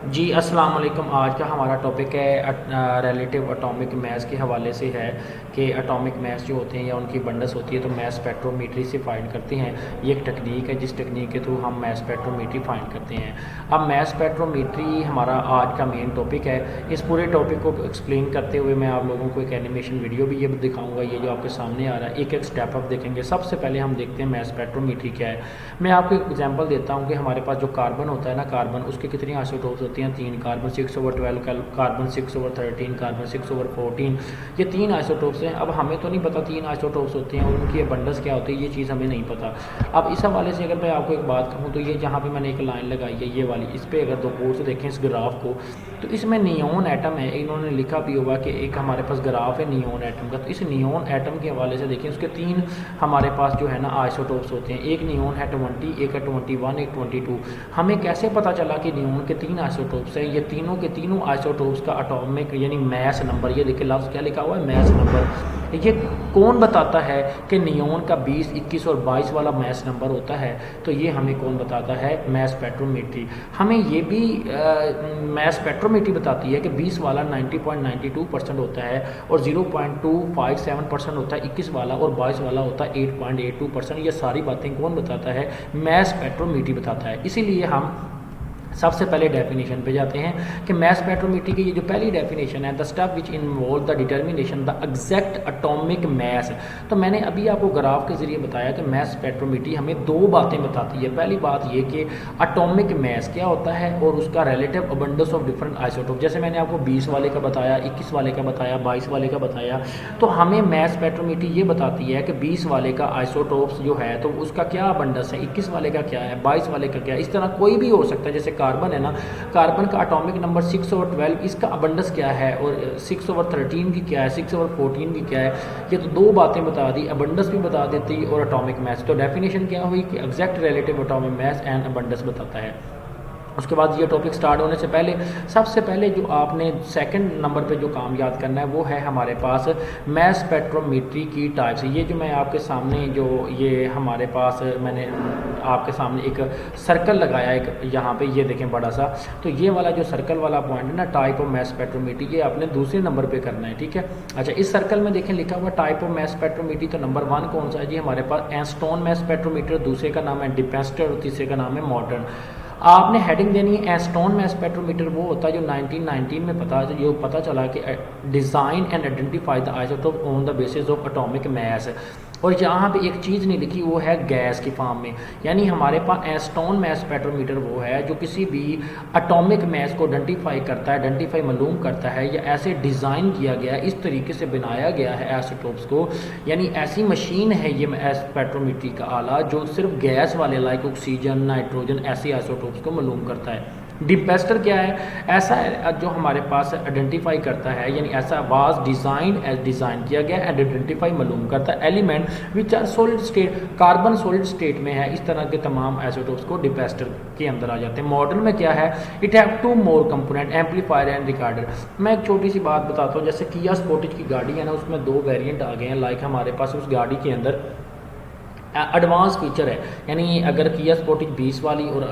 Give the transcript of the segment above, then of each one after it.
जी अस्सलाम वालेकुम। आज का हमारा टॉपिक है रिलेटिव एटॉमिक मास के हवाले से है कि एटॉमिक मास जो होते हैं या उनकी बंडस होती है तो मास स्पेक्ट्रोमीट्री से फाइंड करते हैं। ये एक टेक्निक है जिस टेक्निक के थ्रू हम मास स्पेक्ट्रोमीट्री फाइंड करते हैं। अब मास स्पेक्ट्रोमीट्री हमारा आज का मेन टॉपिक है। इस पूरे टॉपिक को एक्सप्लेन करते हुए मैं आप लोगों को एक एनिमेशन वीडियो भी ये दिखाऊँगा। ये जो आपके सामने आ रहा है एक एक स्टेप आप देखेंगे। सबसे पहले हम देखते हैं मास स्पेक्ट्रोमीट्री क्या है। मैं आपको एक एग्जाम्पल देता हूँ कि हमारे पास जो कार्बन होता है ना, कार्बन उसके कितनी आइसोटोप्स होती हैं? 3। कार्बन 6/12, कार्बन 6/13, कार्बन 6/14, ये 3 आइसोटोप्स हैं। अब हमें तो नहीं पता 3 आइसोटोप्स होते हैं और उनकी अबंडस क्या होती है, ये चीज़ हमें नहीं पता। अब इस हवाले से अगर मैं आपको एक बात कहूँ तो ये जहाँ पे मैंने एक लाइन लगाई है ये वाली, इस पर अगर दो गौर से देखें इस ग्राफ को, तो इसमें नियोन एटम है। इन्होंने लिखा भी होगा कि एक हमारे पास ग्राफ है नियोन एटम का। तो इस नियोन एटम के हवाले से देखें उसके 3 हमारे पास जो है ना आइसोटोप्स होते हैं। एक नियोन है 20, एक है 21, एक 22। हमें कैसे पता चला कि नियोन के 3 आइसोटोप्स हैं? ये तीनों के तीनों आइसोटोप्स का एटॉमिक यानी मास नंबर, ये देखिए लफ्ज़ क्या लिखा हुआ है, मास नंबर। ये कौन बताता है कि नियोन का 20, 21 और 22 वाला मास नंबर होता है? तो ये हमें कौन बताता है? मास स्पेक्ट्रोमीट्री। हमें ये भी मास स्पेक्ट्रोमीट्री बताती है कि 20 वाला 90.92% होता है और 0.257% होता है 21 वाला, और 22 वाला होता है 8.82%। ये सारी बातें कौन बताता है? मास स्पेक्ट्रोमीट्री बताता है। इसीलिए हम सबसे पहले डेफिनेशन पे जाते हैं कि मास स्पेक्ट्रोमीट्री की ये जो पहली डेफिनेशन है, the step which involve the determination the exact atomic mass. तो मैंने अभी आपको ग्राफ के ज़रिए बताया कि मास स्पेक्ट्रोमीट्री हमें 2 बातें बताती है। पहली बात ये कि एटॉमिक मास क्या होता है और उसका relative abundance of different isotope. जैसे मैंने आपको 20 वाले का बताया, 21 वाले का बताया, 22 वाले का बताया, तो हमें मास स्पेक्ट्रोमीट्री ये बताती है कि 20 वाले का आइसोटोप्स जो है तो उसका क्या अबंडेंस है, 21 वाले का क्या है, 22 वाले का क्या है। इस तरह कोई भी हो सकता है। जैसे कार्बन है ना, कार्बन का एटॉमिक नंबर 6/12, इसका अबंडस क्या है, और 6/13 की क्या है, 6/14 की क्या है। ये तो 2 बातें बता दी, अबंडस भी बता देती और एटॉमिक मास। तो डेफिनेशन क्या हुई कि exact relative atomic mass and abundance बताता है। उसके बाद ये टॉपिक स्टार्ट होने से पहले सबसे पहले जो आपने सेकंड नंबर पे जो काम याद करना है वो है हमारे पास मास स्पेक्ट्रोमीट्री की टाइप्स। ये जो मैं आपके सामने जो ये हमारे पास मैंने आपके सामने एक सर्कल लगाया एक यहाँ पे, ये देखें बड़ा सा। तो ये वाला जो सर्कल वाला पॉइंट है ना, टाइप ऑफ मास स्पेक्ट्रोमीट्री, ये आपने दूसरे नंबर पे करना है, ठीक है। अच्छा, इस सर्कल में देखें लिखा हुआ टाइप ऑफ मास स्पेक्ट्रोमीट्री। तो नंबर 1 कौन सा है जी? हमारे पास एस्टोन मास स्पेक्ट्रोमीटर, दूसरे का नाम है डिपेस्टर और तीसरे का नाम है मॉडर्न। आपने हेडिंग देनी है एस्टोन मास स्पेक्ट्रोमीटर वो होता है जो 1919 में पता चला कि design and identify the isotope on the basis of atomic mass. और यहाँ पे एक चीज़ नहीं लिखी, वो है गैस की फॉर्म में। यानी हमारे पास एस्टोन मास स्पेक्ट्रोमीटर वो है जो किसी भी एटॉमिक मास को आइडेंटिफाई मालूम करता है, या ऐसे डिज़ाइन किया गया है, इस तरीके से बनाया गया है आइसोटोप्स को। यानी ऐसी मशीन है ये स्पेक्ट्रोमीट्री का आला जो सिर्फ गैस वाले लाइक ऑक्सीजन, नाइट्रोजन, ऐसे आइसोटोप्स को मालूम करता है। डिपेस्टर क्या है? ऐसा है जो हमारे पास आइडेंटिफाई करता है, यानी ऐसा वाज डिज़ाइन किया गया एंड आइडेंटिफाई मालूम करता है element which are solid state. Carbon solid state में है। इस तरह के तमाम आइसोटोप्स को डिपेस्टर के अंदर आ जाते हैं। मॉडर्न में क्या है? It have 2 more component, amplifier and recorder. मैं एक छोटी सी बात बताता हूँ। जैसे किया स्पोर्टेज की गाड़ी है ना, उसमें 2 वेरिएंट आ गए हैं। लाइक हमारे पास उस गाड़ी के अंदर एडवांस फीचर है। यानी अगर किया स्पोर्टेज 20 वाली और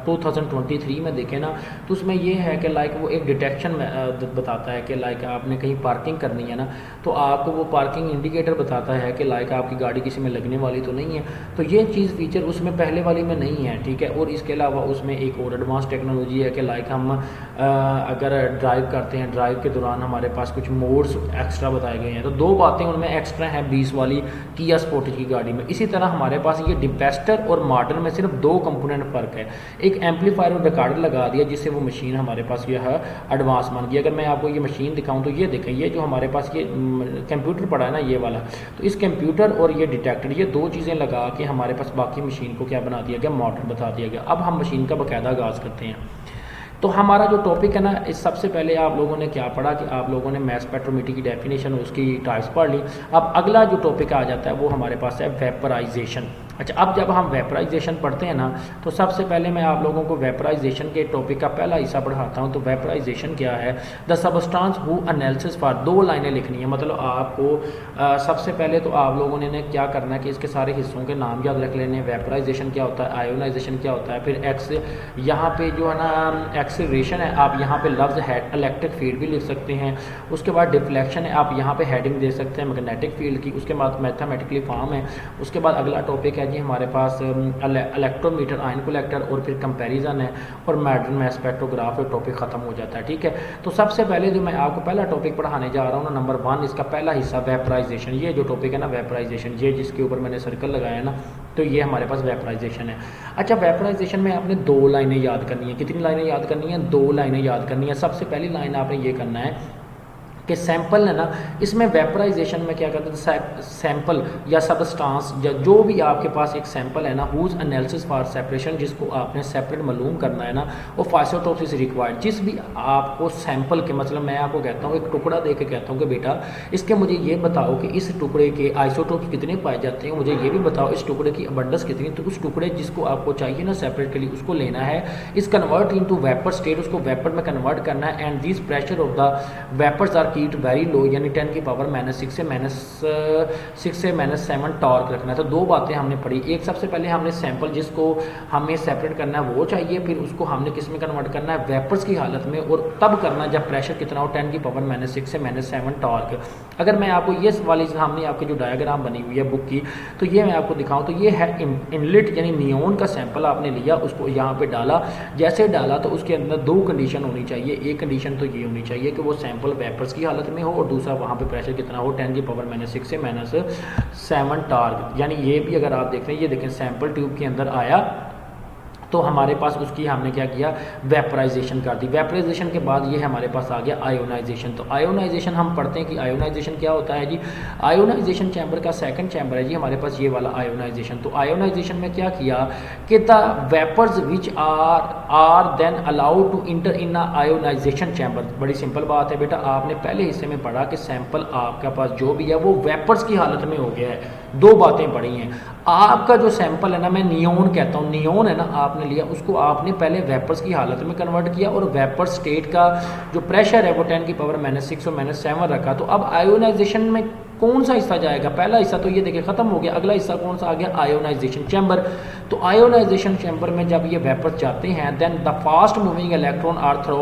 2023 में देखें ना, तो उसमें ये है कि लाइक वो एक डिटेक्शन बताता है कि लाइक आपने कहीं पार्किंग करनी है ना, तो आपको वो पार्किंग इंडिकेटर बताता है कि लाइक आपकी गाड़ी किसी में लगने वाली तो नहीं है। तो ये चीज़ फीचर उसमें पहले वाली में नहीं है, ठीक है। और इसके अलावा उसमें एक और एडवांस टेक्नोलॉजी है कि लाइक हम अगर ड्राइव करते हैं, ड्राइव के दौरान हमारे पास कुछ मोड्स एक्स्ट्रा बताए गए हैं। तो 2 बातें उनमें एक्स्ट्रा हैं 20 वाली किया स्पोर्टेज की गाड़ी में। इसी तरह हमारे पास ये डिपेस्टर और मॉडर्न में सिर्फ 2 कंपोनेंट फ़र्क है। एक एम्पलीफायर और रिकॉर्डर लगा दिया जिससे वो मशीन हमारे पास यह एडवांस मान गई। अगर मैं आपको ये मशीन दिखाऊं तो ये देखें, ये जो हमारे पास ये कंप्यूटर पड़ा है ना, ये वाला, तो इस कंप्यूटर और ये डिटेक्टर, ये 2 चीज़ें लगा के हमारे पास बाकी मशीन को क्या बना दिया गया? मॉडर्न बता दिया गया। अब हम मशीन का बाकायदा आगाज़ करते हैं। तो हमारा जो टॉपिक है ना, इस सबसे पहले आप लोगों ने क्या पढ़ा कि आप लोगों ने मास स्पेक्ट्रोमीट्री की डेफिनेशन उसकी टाइप्स पढ़ ली। अब अगला जो टॉपिक आ जाता है वो हमारे पास है वेपराइजेशन। अच्छा, अब जब हम वेपराइजेशन पढ़ते हैं ना, तो सबसे पहले मैं आप लोगों को वेपराइजेशन के टॉपिक का पहला हिस्सा पढ़ाता हूँ। तो वेपराइजेशन क्या है? The substance who analysis for, 2 लाइनें लिखनी है। मतलब आपको सबसे पहले तो आप लोगों ने क्या करना है कि इसके सारे हिस्सों के नाम याद रख लेने हैं। वेपराइजेशन क्या होता है, आयोनाइजेशन क्या होता है, फिर एक्स यहाँ पे जो है ना एक्सीलरेशन है, आप यहाँ पे लफ्ज़ है इलेक्ट्रिक फील्ड भी लिख सकते हैं। उसके बाद डिफ्लेक्शन है, आप यहाँ पे हेडिंग दे सकते हैं मैग्नेटिक फील्ड की। उसके बाद मैथमेटिकली फॉर्म है। उसके बाद अगला टॉपिक है जी हमारे पास इलेक्ट्रोमीटर, आयन कलेक्टर, और फिर कंपैरिजन है, और मॉडर्न में स्पेक्ट्रोग्राफ टॉपिक ख़त्म हो जाता है। ठीक है, तो सबसे पहले जो मैं आपको पहला टॉपिक पढ़ाने जा रहा हूँ ना, नंबर 1, इसका पहला हिस्सा वेपराइजेशन। ये जो टॉपिक है ना वेपराइजेशन, ये जिसके ऊपर मैंने सर्कल लगाया है ना, तो ये हमारे पास वेपराइजेशन है। अच्छा, वेपराइजेशन में आपने 2 लाइनें याद करनी है। कितनी लाइनें याद करनी है? 2 लाइनें याद करनी है। सबसे पहली लाइन आपने ये करना है कि सैंपल है ना, इसमें वेपराइजेशन में क्या करते हैं, सैंपल या सबस्टांस या जो भी आपके पास एक सैंपल है ना, हुज एनालिसिस फॉर सेपरेशन, जिसको आपने सेपरेट मालूम करना है ना, वो आइसोटोप्स इज रिक्वायर्ड। जिस भी आपको सैंपल के, मतलब मैं आपको कहता हूँ एक टुकड़ा दे के कहता हूँ कि बेटा इसके मुझे ये बताओ कि इस टुकड़े के आइसोटोप्स कितने पाए जाते हैं, मुझे ये भी बताओ इस टुकड़े की अबंडेंस कितनी। तो उस टुकड़े जिसको आपको चाहिए ना सेपरेट के लिए, उसको लेना है, इस कन्वर्ट इनटू वेपर स्टेट, उसको वेपर में कन्वर्ट करना है। And this pressure of the vapours are kept very low, यानी 10 की पावर -6 से -7 टॉर्क रखना है। तो 2 बातें हमने पढ़ी। एक, सबसे पहले हमने सैंपल जिसको हमें सेपरेट करना है वो चाहिए, फिर उसको हमने किस में कन्वर्ट करना है, वेपर्स की हालत में, और तब करना जब प्रेशर कितना हो, 10 की पावर -6 से -7 टॉर्क। अगर मैं आपको ये वाली हमने आपकी जो डायग्राम बनी हुई है बुक की, तो ये मैं आपको दिखाऊं, तो ये है इनलेट यानी नियोन का सैंपल आपने लिया, उसको यहाँ पे डाला। जैसे डाला तो उसके अंदर 2 कंडीशन होनी चाहिए। एक कंडीशन तो ये होनी चाहिए कि वो सैंपल वेपर्स की हालत में हो, और दूसरा वहाँ पे प्रेशर कितना हो, 10 की पावर -6 से -7 टॉर्क। यानी ये भी अगर आप देख रहे हैं, ये देखें सैंपल ट्यूब के अंदर आया, तो हमारे पास उसकी हमने क्या किया, वेपराइजेशन कर दी। वेपराइजेशन के बाद ये हमारे पास आ गया आयोनाइजेशन। तो आयोनाइजेशन हम पढ़ते हैं कि आयोनाइजेशन क्या होता है जी। आयोनाइजेशन चैम्बर का सेकंड चैम्बर है जी हमारे पास ये वाला आयोनाइजेशन। तो आयोनाइजेशन में क्या किया कि the vapours which are then allowed to enter in ionisation chamber. बड़ी सिंपल बात है बेटा, आपने पहले हिस्से में पढ़ा कि सैंपल आपके पास जो भी है वो वेपर्स की हालत में हो गया है। 2 बातें पढ़ी हैं। आपका जो सैंपल है ना, मैं नियोन कहता हूँ, नियोन है ना आपने लिया, उसको आपने पहले वेपर्स की हालत में कन्वर्ट किया, और वेपर स्टेट का जो प्रेशर है वो 10 की पावर -6 और -7 रखा। तो अब आयोनाइजेशन में कौन सा हिस्सा जाएगा? पहला हिस्सा तो ये देखिए खत्म हो गया। अगला हिस्सा कौन सा आ गया? Ionisation chamber. तो आयोनाइजेशन चैम्बर में जब ये वेपर्स जाते हैं, then the fast moving electron are throw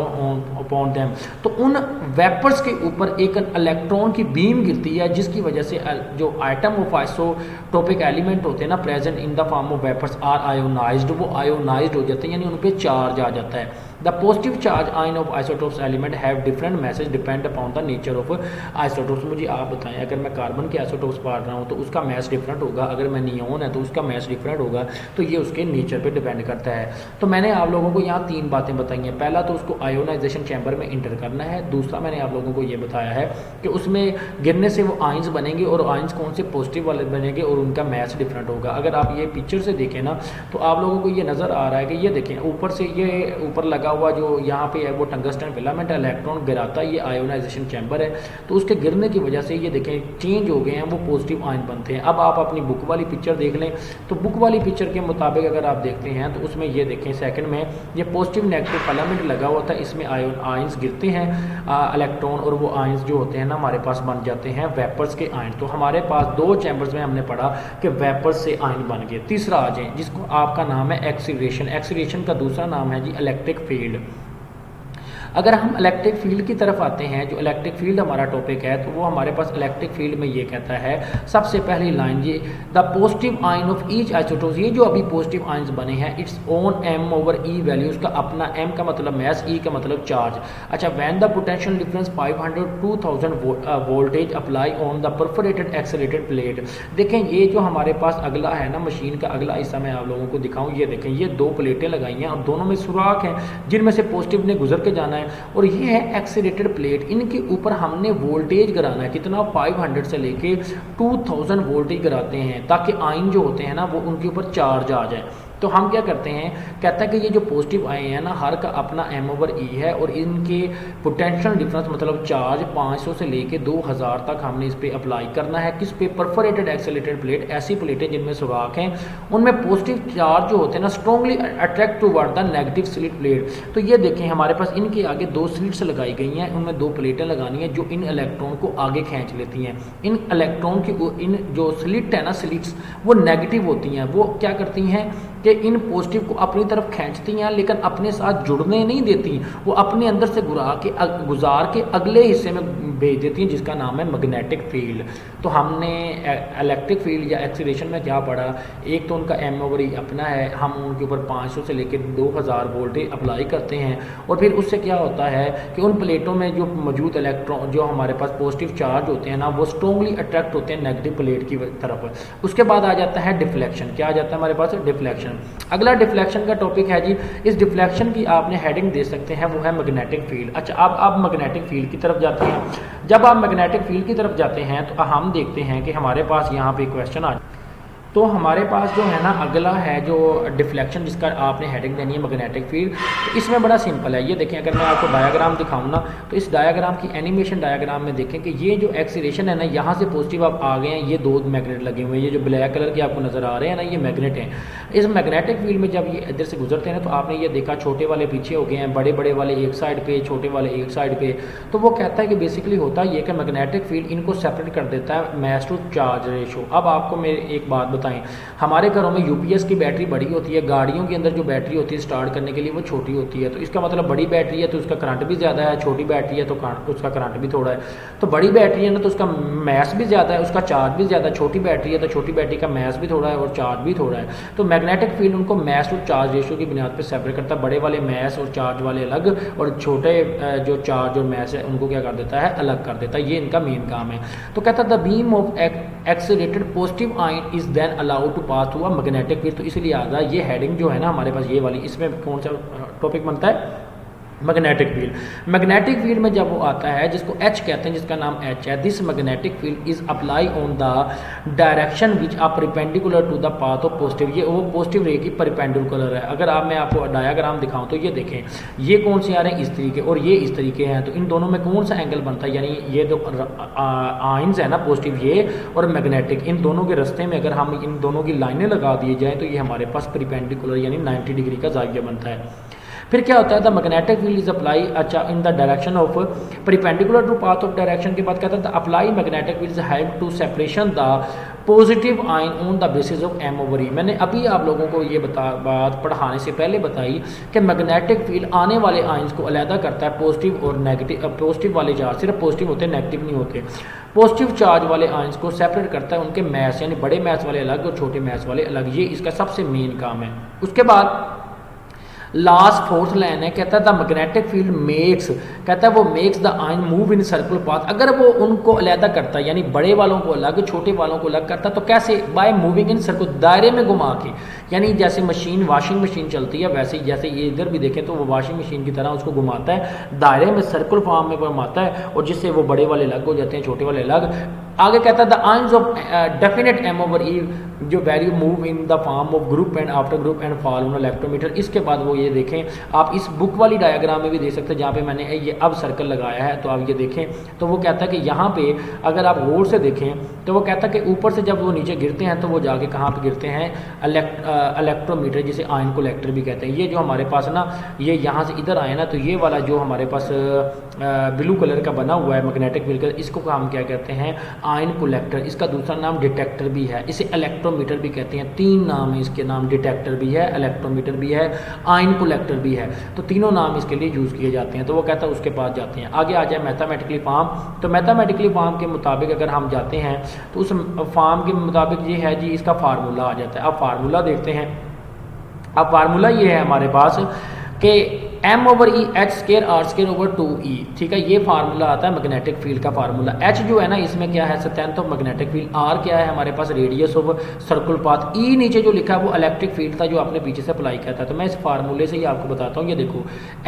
upon them. तो उन वेपर्स के ऊपर एक इलेक्ट्रॉन की बीम गिरती है, जिसकी वजह से जो आइटम ऑफ आइसोटोपिक एलिमेंट होते हैं ना present in the form of vapours are ionised, वो आयोनाइज्ड हो जाते हैं, यानी उन पर चार्ज आ जाता है। The positive charge ion of isotopes element have different message depend upon the nature of isotopes. मुझे आप बताएं, अगर मैं कार्बन के आइसोटोप्स पढ़ रहा हूँ तो उसका मैस डिफरेंट होगा, अगर मैं नियोन है तो उसका मैस डिफरेंट होगा। तो ये उसके नेचर पे डिपेंड करता है। तो मैंने आप लोगों को यहाँ 3 बातें बताई हैं। पहला तो उसको आयोनाइजेशन चैम्बर में इंटर करना है। दूसरा मैंने आप लोगों को ये बताया है कि उसमें गिरने से वो आइंस बनेंगे, और आइंस कौन से पॉजिटिव वाले बनेंगे, और उनका मैस डिफरेंट होगा। अगर आप ये पिक्चर से देखें ना, तो आप लोगों को ये नज़र आ रहा है कि ये देखें ऊपर से, ये ऊपर लगा हुआ जो यहाँ पे है वो टंगस्टन फिलामेंट है, इलेक्ट्रॉन गिराता है, ये आयोनाइजेशन चैम्बर है। तो उसके गिरने की वजह से ये देखें चेंज हो गए हैं, वो पॉजिटिव आयन बनते हैं। अब आप अपनी बुक वाली पिक्चर देख लें, तो बुक वाली पिक्चर के मुताबिक अगर आप देखते हैं तो उसमें ये देखें सेकंड में ये पॉजिटिव नेगेटिव फिलामेंट लगा हुआ था, इसमें आयंस गिरते हैं इलेक्ट्रॉन, और वो आयंस जो होते हैं ना हमारे पास बन जाते हैं वेपर्स के आयन। तो हमारे पास 2 चैम्बर्स में हमने पढ़ा कि वेपर्स से आयन बन गए। तीसरा आ जाए जिसको आपका नाम है एक्सीलरेशन। एक्सीलरेशन का दूसरा नाम है जी इलेक्ट्रिक फील्ड। अगर हम इलेक्ट्रिक फील्ड की तरफ आते हैं, जो इलेक्ट्रिक फील्ड हमारा टॉपिक है, तो वो हमारे पास इलेक्ट्रिक फील्ड में ये कहता है, सबसे पहली लाइन ये, the positive ion of each isotope, ये जो अभी पॉजिटिव आयंस बने हैं, its own m over e value, उसका अपना एम का मतलब मैस, ई का मतलब चार्ज। अच्छा, when the potential difference 500 2000 voltage apply on the perforated accelerated plate. देखें ये जो हमारे पास अगला है ना, मशीन का अगला हिस्सा मैं आप लोगों को दिखाऊं, ये देखें ये 2 प्लेटें लगाई हैं, और दोनों में सुराख हैं जिनमें से पॉजिटिव ने गुजर के जाना है, और ये है एक्सीलेटेड प्लेट। इनके ऊपर हमने वोल्टेज गिराना है, कितना 500 से लेके 2000 वोल्टेज गिराते हैं, ताकि आयन जो होते हैं ना वो उनके ऊपर चार्ज आ जाए। तो हम क्या करते हैं, कहता है कि ये जो पॉजिटिव आए हैं ना, हर का अपना m/e है और इनके पोटेंशियल डिफरेंस मतलब चार्ज 500 से लेके 2000 तक हमने इस पर अप्लाई करना है। किस पे? परफोरेटेड एक्सेलेटेड प्लेट, ऐसी प्लेटें जिनमें सुराख हैं, उनमें पॉजिटिव चार्ज जो होते हैं ना strongly attract toward the negative slit plate. तो ये देखें हमारे पास इनके आगे 2 स्लिट्स लगाई गई हैं, उनमें 2 प्लेटें लगानी है जो इन इलेक्ट्रॉन को आगे खींच लेती हैं। इन इलेक्ट्रॉन की इन जो स्लिट है ना, स्लिट्स वो नेगेटिव होती हैं, वो क्या करती हैं कि इन पॉजिटिव को अपनी तरफ खींचती हैं लेकिन अपने साथ जुड़ने नहीं देती, वो अपने अंदर से गुजार के अगले हिस्से में भेज देती हैं जिसका नाम है मैग्नेटिक फील्ड। तो हमने इलेक्ट्रिक फील्ड या एक्सीलरेशन में क्या पढ़ा, एक तो उनका m/e अपना है, हम उनके ऊपर 500 से लेकर 2000 वोल्टेज अप्लाई करते हैं और फिर उससे क्या होता है कि उन प्लेटों में जो मौजूद इलेक्ट्रॉन जो हमारे पास पॉजिटिव चार्ज होते हैं ना, वो स्ट्रॉन्गली अट्रैक्ट होते हैं नेगेटिव प्लेट की तरफ। उसके बाद आ जाता है डिफ्लेक्शन। क्या आ जाता है हमारे पास? डिफ्लेक्शन। अगला डिफ्लेक्शन का टॉपिक है जी, इस डिफ्लेक्शन की आपने हेडिंग दे सकते हैं, वो है मैग्नेटिक फील्ड। अच्छा, अब आप मैग्नेटिक फील्ड की तरफ जाते हैं। जब आप मैग्नेटिक फील्ड की तरफ जाते हैं तो हम देखते हैं कि हमारे पास यहाँ पे क्वेश्चन आ, तो हमारे पास जो है ना अगला है जो डिफ्लेक्शन, जिसका आपने हेडिंग देनी है मैग्नेटिक फील्ड। तो इसमें बड़ा सिंपल है, ये देखें अगर मैं आपको डायग्राम दिखाऊं ना, तो इस डायग्राम की एनिमेशन डायग्राम में देखें कि ये जो एक्सीलरेशन है ना, यहाँ से पॉजिटिव आप आ गए हैं, ये 2 मैग्नेट लगे हुए हैं, ये जो ब्लैक कलर के आपको नज़र आ रहे हैं ना, ये मैग्नेट हैं। इस मैग्नेटिक फील्ड में जब ये इधर से गुजरते हैं ना, तो आपने ये देखा छोटे वाले पीछे हो गए हैं, बड़े बड़े वाले एक साइड पे, छोटे वाले एक साइड पे। तो वो कहता है कि बेसिकली होता ये कि मैग्नेटिक फील्ड इनको सेपरेट कर देता है मास टू चार्ज रेशो। अब आपको मेरी एक बात बताएं, हमारे घरों में यूपीएस की बैटरी बड़ी होती है, गाड़ियों के अंदर जो बैटरी होती है स्टार्ट करने के लिए वो छोटी होती है। तो इसका मतलब बड़ी बैटरी है तो उसका करंट भी ज़्यादा है, छोटी बैटरी है तो उसका करंट भी थोड़ा है। तो बड़ी बैटरी है ना तो उसका मास भी ज़्यादा है, उसका चार्ज भी ज़्यादा है। छोटी बैटरी है तो छोटी बैटरी का मास भी थोड़ा है और चार्ज भी थोड़ा है। तो मैग्नेटिक फील्ड उनको मास टू चार्ज रेशियो की बुनियाद पर सेपरेट करता है, बड़े वाले मास और चार्ज वाले अलग और छोटे जो चार्ज और मास है उनको क्या कर देता है, अलग कर देता है। ये इनका मेन काम है। तो कहता है the beam of accelerated positive ion is then allowed to pass through a magnetic field. तो इसलिए आता है ये हेडिंग जो है ना हमारे पास ये वाली, इसमें कौन सा टॉपिक बनता है? Magnetic field. मैग्नेटिक फील्ड में जब वो आता है जिसको H कहते हैं, जिसका नाम H है, this magnetic field is apply on the direction which are perpendicular to the path of positive. ये वो पॉजिटिव रे की परपेंडिकुलर है। अगर आप मैं आपको डायग्राम दिखाऊं तो ये देखें, ये कौन से आ रहे हैं इस तरीके और ये इस तरीके हैं, तो इन दोनों में कौन सा एंगल बनता है? यानी ये जो आयंस है ना पॉजिटिव ये और मैग्नेटिक, इन दोनों के रास्ते में अगर हम इन दोनों की लाइनें लगा दिए जाएँ तो ये हमारे पास परपेंडिकुलर यानी 90 डिग्री का जाविया बनता है। फिर क्या होता है? The magnetic field is apply अच्छा in the direction of perpendicular to path of direction के बाद कहता है apply magnetic field help to separation the positive ion on the basis of m/e। मैंने अभी आप लोगों को ये बात पढ़ाने से पहले बताई कि मैग्नेटिक फील्ड आने वाले आयंस को अलहदा करता है पॉजिटिव और नेगेटिव। पॉजिटिव वाले चार्ज सिर्फ पॉजिटिव होते हैं, नेगेटिव नहीं होते। पॉजिटिव चार्ज वाले आयंस को सेपरेट करता है, उनके मैस यानी बड़े मैस वाले अलग और छोटे मैस वाले अलग, ये इसका सबसे मेन काम है। उसके बाद लास्ट फोर्थ लाइन है, कहता है द मैग्नेटिक फील्ड मेक्स, कहता है वो makes the ion move in circular path. अगर वो उनको अलहदा करता है यानी बड़े वालों को अलग छोटे वालों को अलग करता है, तो कैसे? बाय मूविंग इन सर्कुलर, दायरे में घुमा के। यानी जैसे मशीन वाशिंग मशीन चलती है वैसे ही, जैसे ये इधर भी देखें तो वो वाशिंग मशीन की तरह उसको घुमाता है, दायरे में सर्कुलर फॉर्म में घुमाता है और जिससे वो बड़े वाले अलग हो जाते हैं, छोटे वाले अलग। आगे कहता है the ions of definite m/e जो value move in the form of group and after group and fall on electrometer. इसके बाद वो ये देखें, आप इस बुक वाली डायग्राम में भी देख सकते हैं जहाँ पे मैंने ये अब सर्कल लगाया है, तो आप ये देखें तो वो कहता है कि यहाँ पे अगर आप गौर से देखें तो वो कहता है कि ऊपर से जब वो नीचे गिरते हैं तो वो जाके कहाँ पे गिरते हैं? इलेक्ट्रोमीटर, जिसे आयन कलेक्टर भी कहते हैं। ये जो हमारे पास ना ये यहाँ से इधर आए ना, तो ये वाला जो हमारे पास ब्लू कलर का बना हुआ है मैग्नेटिक फील्ड का, इसको हम क्या कहते हैं? Ion collector. इसका दूसरा नाम डिटेक्टर भी है, इसे इलेक्ट्रोमीटर भी कहते हैं। 3 नाम है इसके नाम, डिटेक्टर भी है, इलेक्ट्रोमीटर भी है, आयन कलेक्टर भी है। तो तीनों नाम इसके लिए यूज़ किए जाते हैं। तो वो कहता है उसके पास जाते हैं। आगे आ जाए मैथमेटिकली फॉर्म। तो मैथमेटिकली फॉर्म के मुताबिक अगर हम जाते हैं तो उस फॉर्म के मुताबिक ये है जी, इसका फार्मूला आ जाता है। अब फार्मूला देखते हैं। अब फार्मूला ये है हमारे पास कि m/e(h²r²/2e), ठीक है, ये फार्मूला आता है मैग्नेटिक फील्ड का फार्मूला। h जो है ना इसमें क्या है, strength of magnetic field, r क्या है हमारे पास, radius of circular path, e नीचे जो लिखा है वो इलेक्ट्रिक फील्ड था जो आपने पीछे से अप्लाई किया था। तो मैं इस फार्मूले से ही आपको बताता हूँ। ये देखो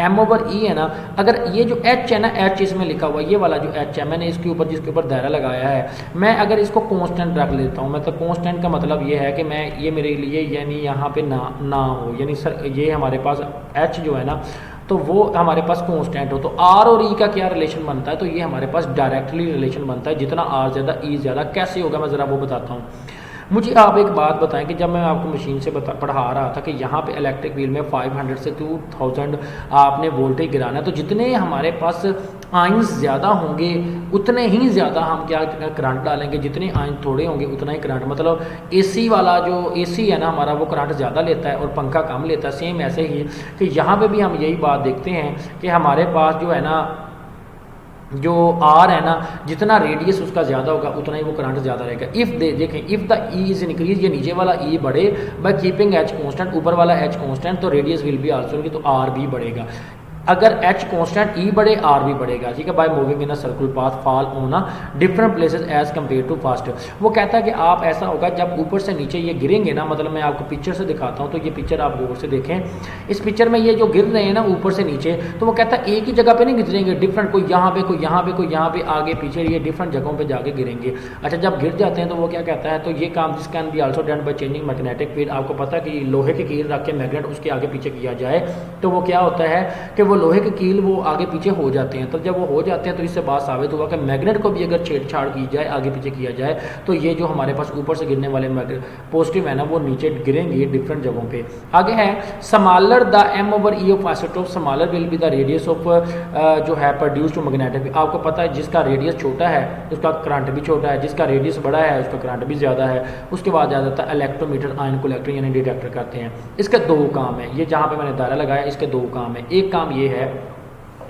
m/e है ना, अगर ये जो h है ना, h इसमें लिखा हुआ ये वाला जो h है, मैंने इसके ऊपर जिसके ऊपर दायरा लगाया है, मैं अगर इसको कांस्टेंट रख लेता हूँ, मतलब कांस्टेंट का मतलब ये है कि मैं ये मेरे लिए यानी यहाँ पे ना हो, यानी सर ये हमारे पास h जो है ना तो वो हमारे पास कांस्टेंट हो, तो r और e का क्या रिलेशन बनता है, तो ये हमारे पास डायरेक्टली रिलेशन बनता है, जितना r ज़्यादा e ज़्यादा। कैसे होगा मैं ज़रा वो बताता हूँ। मुझे आप एक बात बताएं कि जब मैं आपको मशीन से पढ़ा रहा था कि यहाँ पे इलेक्ट्रिक व्हील में 500 से 2000 आपने वोल्टेज गिराना है, तो जितने हमारे पास आयंस ज़्यादा होंगे उतने ही ज़्यादा हम क्या करंट डालेंगे, जितने आयंस थोड़े होंगे उतना ही करंट, मतलब एसी वाला जो एसी है ना हमारा वो करंट ज़्यादा लेता है और पंखा कम लेता है। सेम ऐसे ही कि यहाँ पे भी हम यही बात देखते हैं कि हमारे पास जो है ना जो आर है ना, जितना रेडियस उसका ज़्यादा होगा उतना ही वो करंट ज़्यादा रहेगा। इफ़ देखें if the E is increase, ये नीचे वाला ई बढ़े बाय कीपिंग एच कांस्टेंट, ऊपर वाला एच कांस्टेंट, तो रेडियस विल बी आल्सो, तो आर भी बढ़ेगा। अगर h कांस्टेंट e बढ़े r भी बढ़ेगा, ठीक है। By moving in a circular path fall on a different places as compare to fast. वो कहता है कि आप ऐसा होगा जब ऊपर से नीचे ये गिरेंगे ना, मतलब मैं आपको पिक्चर से दिखाता हूँ, तो ये पिक्चर आप गौर से देखें। इस पिक्चर में ये जो गिर रहे हैं ना ऊपर से नीचे, तो वो कहता है एक ही जगह पे नहीं गिरेंगे, डिफरेंट, कोई यहाँ पे कोई यहाँ पे कोई यहाँ पे आगे पीछे, ये डिफरेंट जगहों पर जाके गिरेंगे। अच्छा जब गिर जाते हैं तो वो क्या कहता है, तो ये काम this can be also done by changing magnetic field. आपको पता है कि लोहे की कील रख के मैग्नेट उसके आगे पीछे किया जाए तो वो क्या होता है कि वो लोहे की कील वो आगे पीछे हो जाते हैं। तो जब वो हो जाते हैं तो इससे बात साबित हुआ कि मैग्नेट को भी अगर छेड़छाड़ की जाए, आगे पीछे किया जाए, तो ये जो हमारे पास ऊपर से गिरने वाले पॉजिटिव है ना वो नीचे गिरेंगे डिफरेंट जगहों पे। आगे है smaller the m/e of isotope, smaller will be the radius of जो है प्रोड्यूस्ड मैग्नेटिक। आपको पता है जिसका रेडियस छोटा है उसका करंट भी छोटा है, जिसका रेडियस बड़ा है उसका करंट भी ज़्यादा है। उसके बाद आ जाता है इलेक्ट्रोमीटर, आयन कलेक्टर यानी डिटेक्टर करते हैं। इसके दो काम है, ये जहाँ पे मैंने दायरा लगाया इसके दो काम है। एक काम ये है,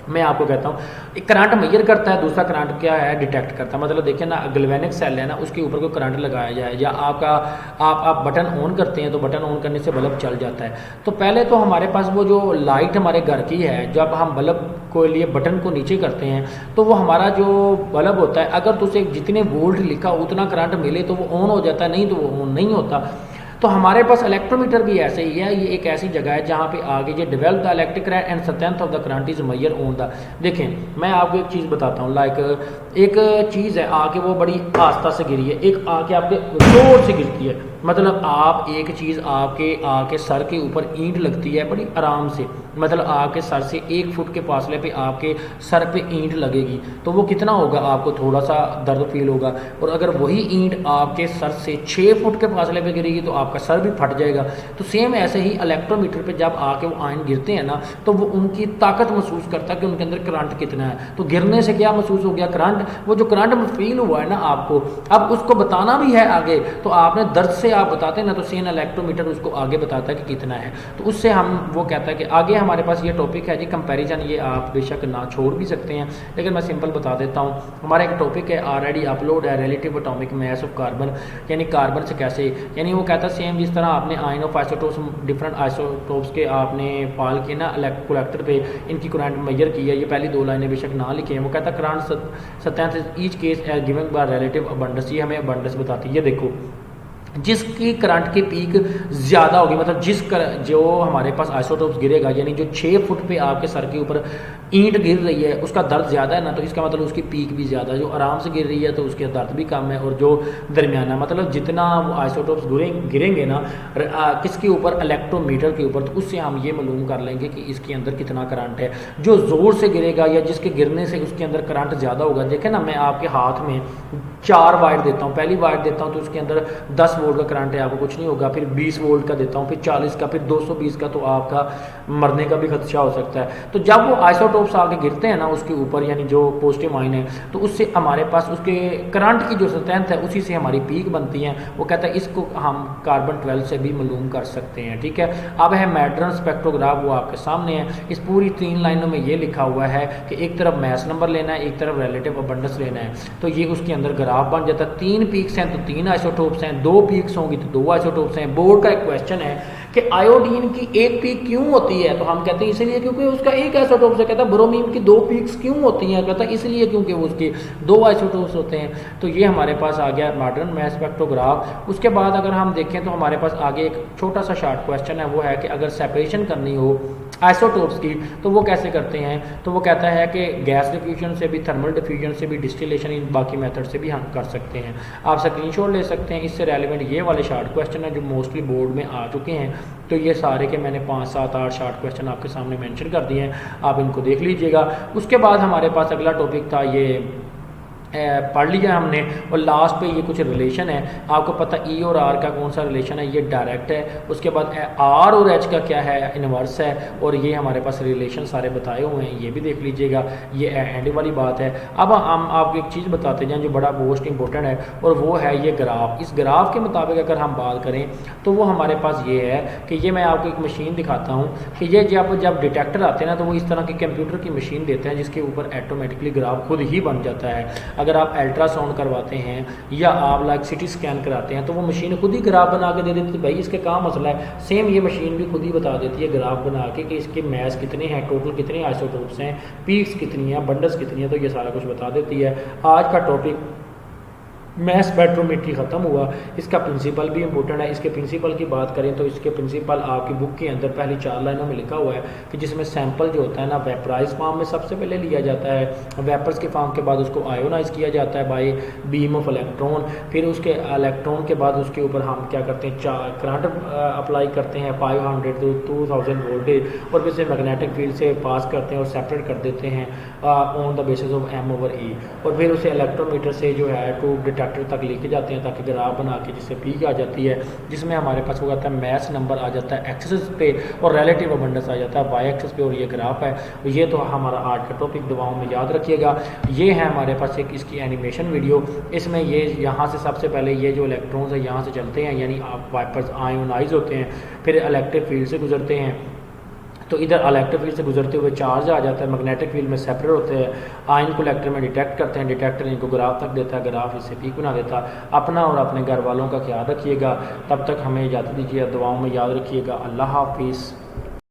मैं आपको कहता हूँ, एक करंट मेजर करता है, दूसरा करंट क्या है डिटेक्ट करता है। मतलब देखिए ना गैल्वेनिक सेल है ना, उसके ऊपर कोई करंट लगाया जाए या आप बटन ऑन करते हैं तो बटन ऑन करने से बल्ब चल जाता है। तो पहले तो हमारे पास वो जो लाइट हमारे घर की है, जब हम बल्ब को लिए बटन को नीचे करते हैं तो वो हमारा जो बल्ब होता है अगर तो उसे जितने वोल्ट लिखा उतना करंट मिले तो वो ऑन हो जाता है, नहीं तो वो ऑन नहीं होता। तो हमारे पास इलेक्ट्रोमीटर भी ऐसे ही है, ये एक ऐसी जगह है जहाँ पे आगे ये develop the electric current and strength of the current is major on the. देखें मैं आपको एक चीज़ बताता हूँ, लाइक एक चीज़ है आके वो बड़ी आस्था से गिरी है, एक आके आपके जोर से गिरती है। मतलब आप एक चीज़ आपके आके सर के ऊपर ईंट लगती है बड़ी आराम से, मतलब आपके सर से 1 फुट के फासले पे आपके सर पे ईंट लगेगी तो वो कितना होगा, आपको थोड़ा सा दर्द फील होगा। और अगर वही ईंट आपके सर से 6 फुट के फासले पे गिरेगी तो आपका सर भी फट जाएगा। तो सेम ऐसे ही इलेक्ट्रोमीटर पे जब आके वो आयन गिरते हैं ना तो वो उनकी ताकत महसूस करता है कि उनके अंदर करंट कितना है। तो गिरने से क्या महसूस हो गया, करंट। वो जो करंट फील हुआ है ना आपको, अब उसको बताना भी है आगे, तो आपने दर्द से आप बताते हैं ना तो सेम इलेक्ट्रोमीटर उसको आगे बताता है कि कितना है। तो उससे हम वो कहता है कि आगे हमारे पास ये टॉपिक है जी कंपैरिजन, ये आप बेशक ना छोड़ भी सकते हैं लेकिन मैं सिंपल बता देता हूँ। हमारा एक टॉपिक है ऑलरेडी अपलोड है, relative atomic mass of carbon, यानी कार्बन से कैसे, यानी वो कहता है सेम जिस तरह आपने ion of isotopes, different isotopes के आपने पाल किए ना कलेक्टर पे, इनकी करंट मेजर की है। ये पहली 2 लाइनें बेशक ना लिखे हैं। वो कहता है current strength each case as given by relative abundance, ये हमें अबंडेंस बताती है। ये देखो जिसकी करंट की पीक ज़्यादा होगी, मतलब जो हमारे पास आइसोटोप्स गिरेगा, यानी जो 6 फुट पे आपके सर के ऊपर ईंट गिर रही है उसका दर्द ज़्यादा है ना, तो इसका मतलब उसकी पीक भी ज़्यादा है। जो आराम से गिर रही है तो उसके दर्द भी कम है, और जो दरमियाना, मतलब जितना वो आइसोटोप्स गिरेंगे ना किसके ऊपर, इलेक्ट्रोमीटर के ऊपर, तो उससे हम ये मालूम कर लेंगे कि इसके अंदर कितना करंट है। जो ज़ोर से गिरेगा या जिसके गिरने से उसके अंदर करंट ज़्यादा होगा, देखें ना मैं आपके हाथ में 4 वाट देता हूँ, पहली वाट देता हूँ तो उसके अंदर 10 वोल्ट का करंट है, आपको कुछ नहीं होगा। फिर 20 वोल्ट का देता हूँ, फिर 40 का, फिर 220 का, तो आपका मरने का भी खदशा हो सकता है। तो जब वो आइसोटोप्स आके गिरते हैं ना उसके ऊपर, यानी जो पॉजिटिव आयन है, तो उससे हमारे पास उसके करंट की जो स्ट्रेंथ है उसी से हमारी पीक बनती है। वो कहता है इसको हम कार्बन 12 से भी मालूम कर सकते हैं, ठीक है। अब है मैड्रन स्पेक्ट्रोग्राफ, वो आपके सामने है। इस पूरी 3 लाइनों में ये लिखा हुआ है कि एक तरफ मैस नंबर लेना है, एक तरफ रिलेटिव अबंडेंस लेना है, तो ये उसके अंदर ग्राफ बन जाता है। 3 पीक्स हैं तो 3 आइसोटोप्स हैं, 2 पीक्स होंगी तो 2 आइसोटोप्स हैं। बोर्ड का एक क्वेश्चन है कि आयोडीन की एक पीक क्यों होती है, तो हम कहते हैं इसलिए क्योंकि उसका एक आइसोटोप से, कहता है ब्रोमीन की 2 पीक्स क्यों होती हैं, कहता है इसलिए क्योंकि उसके 2 आइसोटोप्स होते हैं। तो ये हमारे पास आ गया मॉडर्न मैस स्पेक्ट्रोग्राफ। उसके बाद अगर हम देखें तो हमारे पास आगे एक छोटा सा शॉर्ट क्वेश्चन है, वो है कि अगर सेपरेशन करनी हो आइसोटोप्स की तो वो कैसे करते हैं। तो वो कहता है कि गैस डिफ्यूजन से भी, थर्मल डिफ्यूजन से भी, डिस्टिलेशन, इन बाकी मेथड से भी हम कर सकते हैं। आप स्क्रीनशॉट ले सकते हैं, इससे रेलिवेंट ये वाले शॉर्ट क्वेश्चन हैं जो मोस्टली बोर्ड में आ चुके हैं। तो ये सारे के मैंने 5, 7, 8 शॉर्ट क्वेश्चन आपके सामने मेंशन कर दिए हैं, आप इनको देख लीजिएगा। उसके बाद हमारे पास अगला टॉपिक था, ये पढ़ लिया हमने, और लास्ट पे ये कुछ रिलेशन है। आपको पता ई और आर का कौन सा रिलेशन है, ये डायरेक्ट है। उसके बाद आर और एच का क्या है, इनवर्स है। और ये हमारे पास रिलेशन सारे बताए हुए हैं, ये भी देख लीजिएगा। ये एंड वाली बात है। अब हम आपको एक चीज़ बताते जाएँ जो बड़ा मोस्ट इंपॉर्टेंट है, और वो है ये ग्राफ। इस ग्राफ के मुताबिक अगर हम बात करें तो वो हमारे पास ये है कि ये मैं आपको एक मशीन दिखाता हूँ कि ये जब डिटेक्टर आते हैं ना, तो वो इस तरह की कंप्यूटर की मशीन देते हैं जिसके ऊपर ऑटोमेटिकली ग्राफ खुद ही बन जाता है। अगर आप अल्ट्रासाउंड करवाते हैं या आप लाइक सिटी स्कैन कराते हैं तो वो मशीन खुद ही ग्राफ बना के दे देती है, भाई इसके क्या मसला है। सेम ये मशीन भी खुद ही बता देती है ग्राफ बना के कि इसके मैस कितने हैं, टोटल कितने आइसोटोप्स हैं, पीक्स कितनी हैं, बंडल्स कितनी हैं, तो ये सारा कुछ बता देती है। आज का टॉपिक मैस स्पेक्ट्रोमेट्री ख़त्म हुआ। इसका प्रिंसिपल भी इंपॉर्टेंट है। इसके प्रिंसिपल की बात करें तो इसके प्रिंसिपल आपकी बुक के अंदर पहली 4 लाइनों में लिखा हुआ है कि जिसमें सैंपल जो होता है ना, वेपराइज फॉर्म में सबसे पहले लिया जाता है, वेपर्स के फॉर्म के बाद उसको आयोनाइज किया जाता है बाय बीम ऑफ इलेक्ट्रॉन। फिर उसके इलेक्ट्रॉन के बाद उसके ऊपर हम क्या करते हैं, करंट अप्लाई करते हैं 500 to 2000 वोल्टेज, और फिर से मैग्नेटिक फील्ड से पास करते हैं और सेपरेट कर देते हैं on the basis of M/E। और फिर उसे इलेक्ट्रोमीटर से जो है टू डिटेक्टर तक लेके जाते हैं ताकि ग्राफ बना के जिससे पीक आ जाती है, जिसमें हमारे पास वो आता है मैस नंबर आ जाता है एक्सिस पे और रिलेटिव अबंडेंस आ जाता है वाई एक्सिस पे, और ये ग्राफ है। ये तो हमारा आज का टॉपिक दुआओं में याद रखिएगा। ये है हमारे पास एक इसकी एनिमेशन वीडियो। इसमें ये यहाँ से सबसे पहले ये जो इलेक्ट्रॉन्स है यहाँ से चलते हैं, यानी आप वाइपर्स आयोनाइज होते हैं, फिर इलेक्ट्रिक फील्ड से गुजरते हैं, तो इधर इलेक्ट्रिक फील्ड से गुजरते हुए चार्ज आ जाता है, मैग्नेटिक फील्ड में सेपरेट होते हैं, आयन कलेक्टर में डिटेक्ट करते हैं, डिटेक्टर इनको ग्राफ तक देता है, ग्राफ इससे पीक बना देता है। अपना और अपने घर वालों का ख्याल रखिएगा। तब तक हमें इजाज़त दीजिए, दुआओं में याद रखिएगा। अल्लाह हाफिज़।